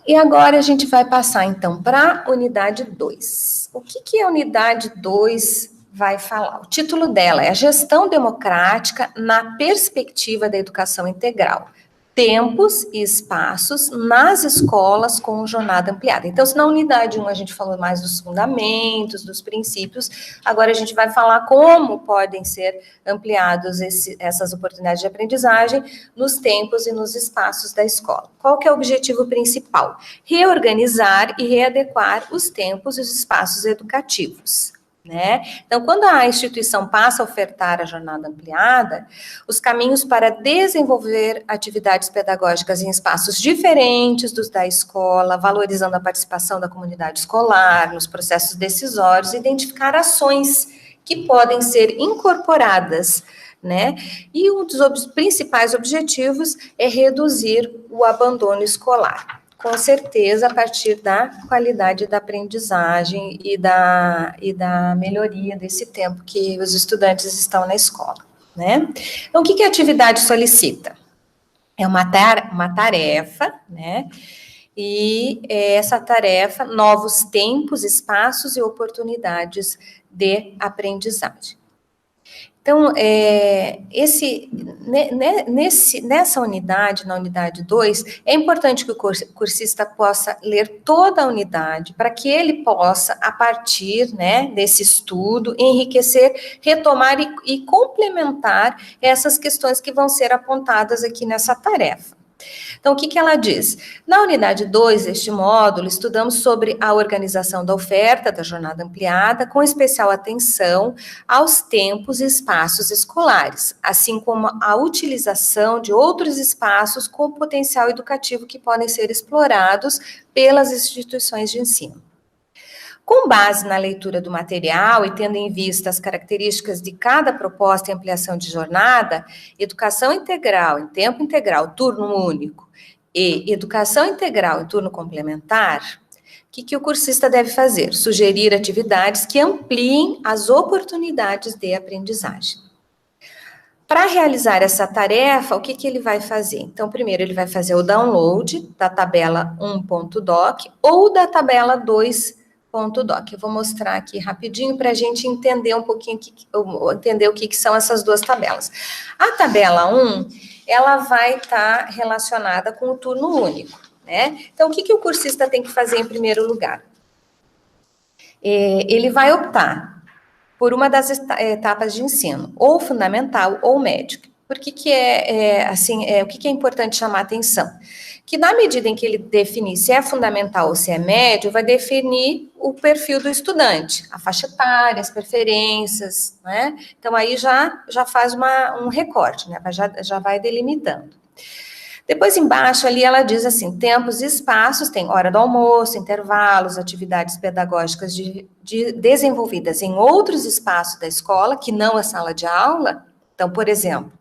E agora a gente vai passar, então, para a unidade 2. O que a unidade 2 vai falar? O título dela é a Gestão Democrática na Perspectiva da Educação Integral. Tempos e espaços nas escolas com jornada ampliada. Então, se na unidade 1 a gente falou mais dos fundamentos, dos princípios, agora a gente vai falar como podem ser ampliados essas oportunidades de aprendizagem nos tempos e nos espaços da escola. Qual que é o objetivo principal? Reorganizar e readequar os tempos e os espaços educativos. Né? Então, quando a instituição passa a ofertar a jornada ampliada, os caminhos para desenvolver atividades pedagógicas em espaços diferentes dos da escola, valorizando a participação da comunidade escolar, nos processos decisórios, identificar ações que podem ser incorporadas, né? E um dos principais objetivos é reduzir o abandono escolar. Com certeza, a partir da qualidade da aprendizagem e da melhoria desse tempo que os estudantes estão na escola, né? Então, o que a atividade solicita? É uma tarefa, né? E essa tarefa, novos tempos, espaços e oportunidades de aprendizagem. Então, nessa unidade, na unidade 2, é importante que o cursista possa ler toda a unidade, para que ele possa, a partir, né, desse estudo, enriquecer, retomar e complementar essas questões que vão ser apontadas aqui nessa tarefa. Então, o que ela diz? Na unidade 2 deste módulo, estudamos sobre a organização da oferta da jornada ampliada, com especial atenção aos tempos e espaços escolares, assim como a utilização de outros espaços com potencial educativo que podem ser explorados pelas instituições de ensino. Com base na leitura do material e tendo em vista as características de cada proposta e ampliação de jornada, educação integral em tempo integral, turno único, e educação integral em turno complementar, o que o cursista deve fazer? Sugerir atividades que ampliem as oportunidades de aprendizagem. Para realizar essa tarefa, o que ele vai fazer? Então, primeiro ele vai fazer o download da tabela 1.doc ou da tabela 2.doc. Eu vou mostrar aqui rapidinho para a gente entender um pouquinho, entender o que são essas duas tabelas. A tabela 1, ela vai estar relacionada com o turno único, né? Então, o que o cursista tem que fazer em primeiro lugar? Ele vai optar por uma das etapas de ensino, ou fundamental ou médio. Por que o que é importante chamar a atenção? Que na medida em que ele definir se é fundamental ou se é médio, vai definir o perfil do estudante, a faixa etária, as preferências, né? Então, aí já faz um recorte, né? Já vai delimitando. Depois, embaixo, ali, ela diz assim, tempos e espaços, tem hora do almoço, intervalos, atividades pedagógicas desenvolvidas em outros espaços da escola, que não a sala de aula. Então, por exemplo,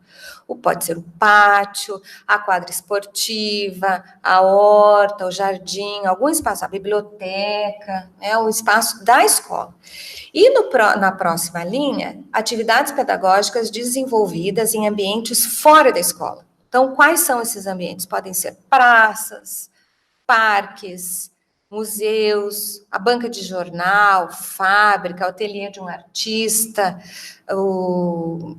pode ser o pátio, a quadra esportiva, a horta, o jardim, algum espaço, a biblioteca, o espaço da escola. E na próxima linha, atividades pedagógicas desenvolvidas em ambientes fora da escola. Então, quais são esses ambientes? Podem ser praças, parques, museus, a banca de jornal, fábrica, o ateliê de um artista,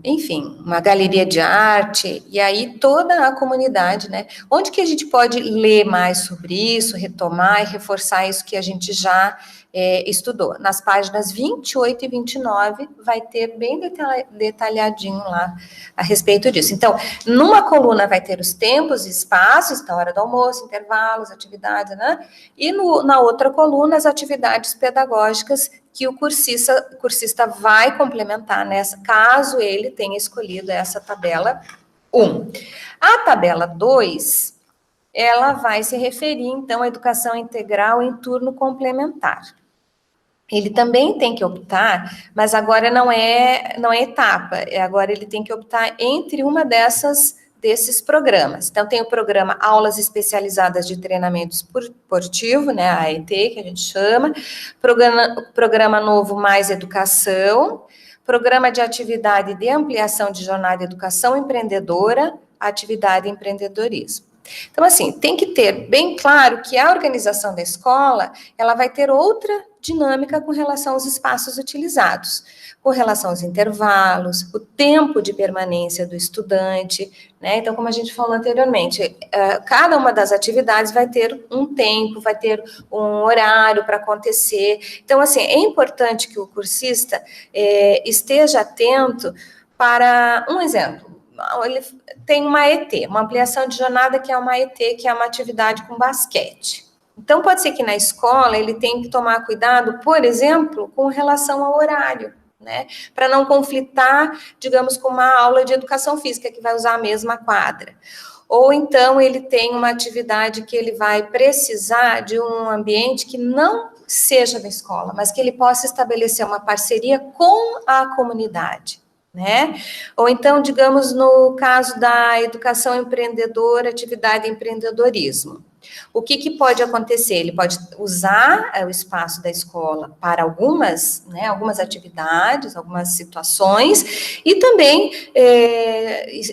enfim, uma galeria de arte, e aí toda a comunidade, né? Onde que a gente pode ler mais sobre isso, retomar e reforçar isso que a gente já estudou? Nas páginas 28 e 29, vai ter bem detalhadinho lá a respeito disso. Então, numa coluna vai ter os tempos e espaços, então, hora do almoço, intervalos, atividades, né? E na outra coluna, as atividades pedagógicas que o cursista vai complementar nessa, caso ele tenha escolhido essa tabela 1. A tabela 2, ela vai se referir, então, à educação integral em turno complementar. Ele também tem que optar, mas agora não é etapa, agora ele tem que optar entre uma desses programas. Então, tem o programa Aulas Especializadas de Treinamento Esportivo, né, a AET, que a gente chama, programa novo Mais Educação, programa de atividade de ampliação de jornada de educação empreendedora, atividade empreendedorismo. Então, assim, tem que ter bem claro que a organização da escola, ela vai ter outra dinâmica com relação aos espaços utilizados, com relação aos intervalos, o tempo de permanência do estudante, né? Então, como a gente falou anteriormente, cada uma das atividades vai ter um tempo, vai ter um horário para acontecer. Então, assim, é importante que o cursista esteja atento para, um exemplo, ele tem uma ET, uma ampliação de jornada que é uma ET, que é uma atividade com basquete. Então, pode ser que na escola ele tenha que tomar cuidado, por exemplo, com relação ao horário, né? Para não conflitar, digamos, com uma aula de educação física que vai usar a mesma quadra. Ou então ele tem uma atividade que ele vai precisar de um ambiente que não seja da escola, mas que ele possa estabelecer uma parceria com a comunidade, né? Ou então, digamos, no caso da educação empreendedora, atividade empreendedorismo. O que pode acontecer? Ele pode usar o espaço da escola para algumas atividades, algumas situações, e também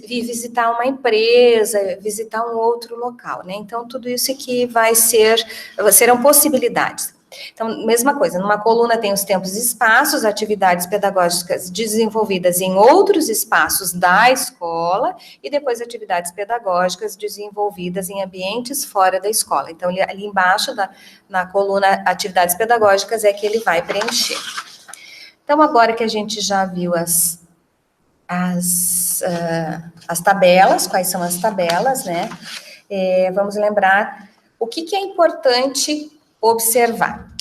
visitar uma empresa, visitar um outro local, né? Então, tudo isso aqui serão possibilidades. Então, mesma coisa, numa coluna tem os tempos e espaços, atividades pedagógicas desenvolvidas em outros espaços da escola, e depois atividades pedagógicas desenvolvidas em ambientes fora da escola. Então, ali embaixo, na coluna atividades pedagógicas, é que ele vai preencher. Então, agora que a gente já viu as tabelas, quais são as tabelas, né? Vamos lembrar o que é importante observar.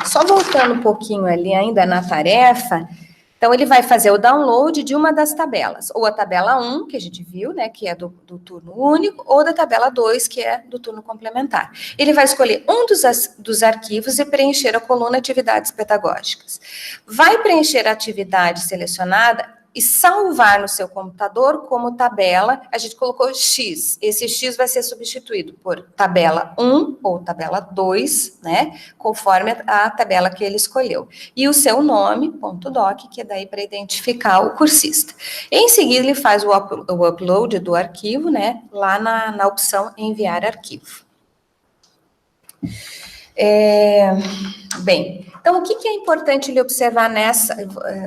Só voltando um pouquinho ali ainda na tarefa, então ele vai fazer o download de uma das tabelas, ou a tabela 1, que a gente viu, né, que é do turno único, ou da tabela 2, que é do turno complementar. Ele vai escolher um dos arquivos e preencher a coluna atividades pedagógicas. Vai preencher a atividade selecionada e salvar no seu computador como tabela, a gente colocou X, esse X vai ser substituído por tabela 1 ou tabela 2, né, conforme a tabela que ele escolheu. E o seu nome, .doc, que é daí para identificar o cursista. Em seguida, ele faz o upload do arquivo, né, lá na opção enviar arquivo. Bem, então, o que é importante ele observar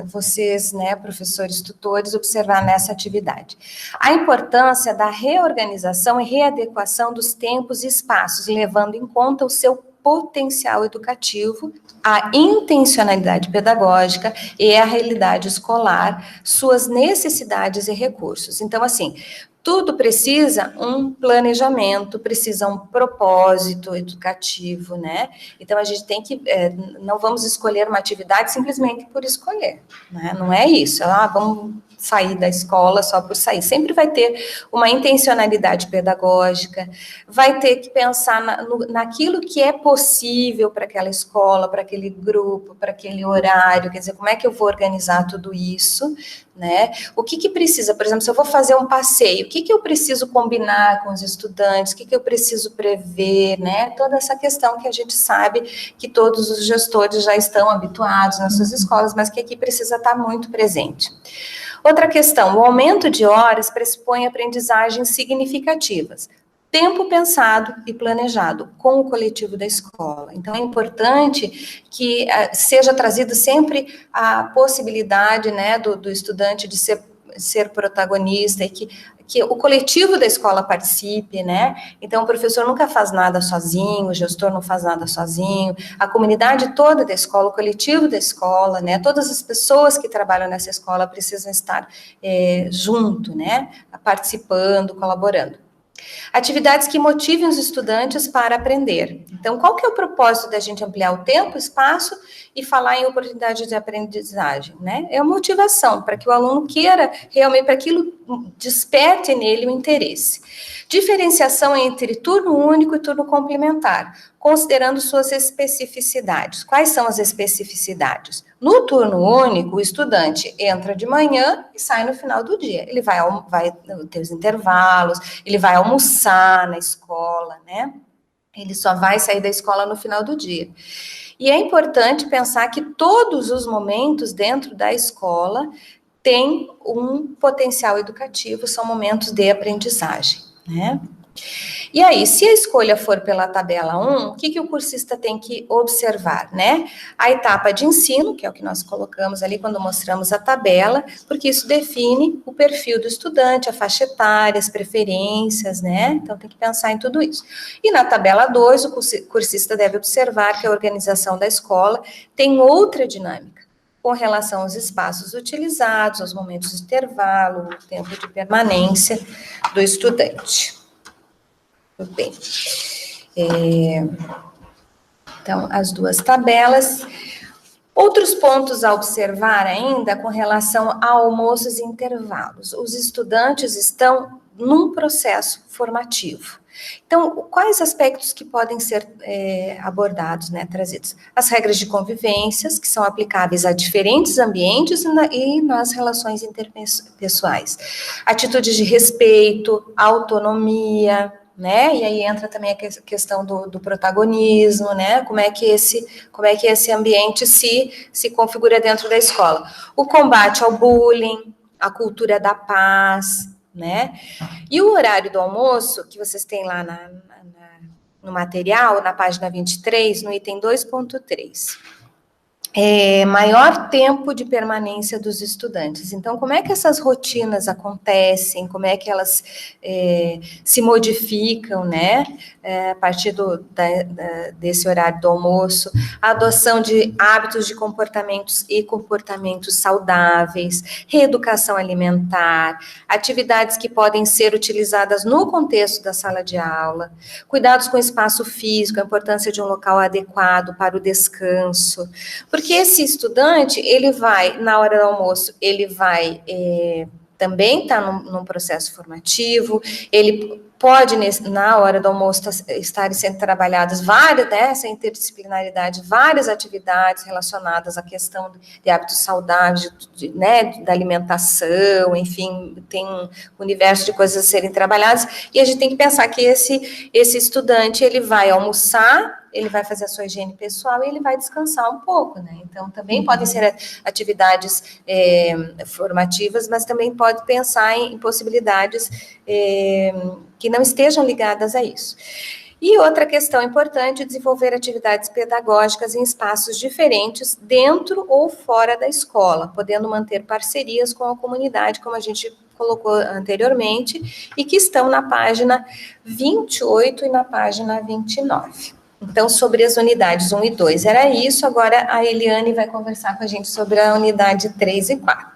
vocês, né, professores, tutores, observar nessa atividade? A importância da reorganização e readequação dos tempos e espaços, levando em conta o seu potencial educativo, a intencionalidade pedagógica e a realidade escolar, suas necessidades e recursos. Então, assim, tudo precisa um planejamento, precisa um propósito educativo, né? Então, a gente tem que, não vamos escolher uma atividade simplesmente por escolher, né? Não é isso, vamos sair da escola só por sair. Sempre vai ter uma intencionalidade pedagógica, vai ter que pensar naquilo que é possível para aquela escola, para aquele grupo, para aquele horário, quer dizer, como é que eu vou organizar tudo isso, né? O que precisa, por exemplo, se eu vou fazer um passeio, o que eu preciso combinar com os estudantes, o que eu preciso prever, né? Toda essa questão que a gente sabe que todos os gestores já estão habituados nas suas escolas, mas que aqui precisa estar muito presente. Outra questão, o aumento de horas pressupõe aprendizagens significativas. Tempo pensado e planejado com o coletivo da escola. Então, é importante que seja trazida sempre a possibilidade, né, do estudante de ser protagonista e que o coletivo da escola participe, né? Então, o professor nunca faz nada sozinho, o gestor não faz nada sozinho, a comunidade toda da escola, o coletivo da escola, né? Todas as pessoas que trabalham nessa escola precisam estar junto, né? Participando, colaborando. Atividades que motivem os estudantes para aprender. Então, qual que é o propósito da gente ampliar o tempo, espaço e falar em oportunidade de aprendizagem, né? É a motivação, para que o aluno queira realmente, para que aquilo desperte nele o interesse. Diferenciação entre turno único e turno complementar, considerando suas especificidades. Quais são as especificidades? No turno único, o estudante entra de manhã e sai no final do dia. Ele vai ter os intervalos, ele vai almoçar na escola, né? Ele só vai sair da escola no final do dia. E é importante pensar que todos os momentos dentro da escola tem um potencial educativo, são momentos de aprendizagem, né? E aí, se a escolha for pela tabela 1, o que o cursista tem que observar, né? A etapa de ensino, que é o que nós colocamos ali quando mostramos a tabela, porque isso define o perfil do estudante, a faixa etária, as preferências, né? Então, tem que pensar em tudo isso. E na tabela 2, o cursista deve observar que a organização da escola tem outra dinâmica, com relação aos espaços utilizados, aos momentos de intervalo, o tempo de permanência do estudante. Tudo bem. Então, as duas tabelas. Outros pontos a observar ainda com relação a almoços e intervalos. Os estudantes estão num processo formativo. Então, quais aspectos que podem ser abordados, né, trazidos? As regras de convivências, que são aplicáveis a diferentes ambientes e nas relações interpessoais. Atitudes de respeito, autonomia, né? E aí entra também a questão do protagonismo, né? Como é que esse ambiente se configura dentro da escola. O combate ao bullying, a cultura da paz, né? E o horário do almoço, que vocês têm lá no material, na página 23, no item 2.3. Maior tempo de permanência dos estudantes. Então, como é que essas rotinas acontecem, como é que elas se modificam, né, a partir desse horário do almoço, a adoção de hábitos de comportamentos e comportamentos saudáveis, reeducação alimentar, atividades que podem ser utilizadas no contexto da sala de aula, cuidados com o espaço físico, a importância de um local adequado para o descanso, porque esse estudante, ele vai, na hora do almoço, ele vai também estar num processo formativo, ele pode, na hora do almoço, estar sendo trabalhadas várias, né, essa interdisciplinaridade, várias atividades relacionadas à questão de hábitos saudáveis, né, da alimentação, enfim, tem um universo de coisas a serem trabalhadas, e a gente tem que pensar que esse estudante, ele vai almoçar, ele vai fazer a sua higiene pessoal e ele vai descansar um pouco, né? Então, também podem ser atividades formativas, mas também pode pensar em possibilidades que não estejam ligadas a isso. E outra questão importante é desenvolver atividades pedagógicas em espaços diferentes, dentro ou fora da escola, podendo manter parcerias com a comunidade, como a gente colocou anteriormente, e que estão na página 28 e na página 29. Então, sobre as unidades 1 e 2, era isso. Agora, a Eliane vai conversar com a gente sobre a unidade 3 e 4.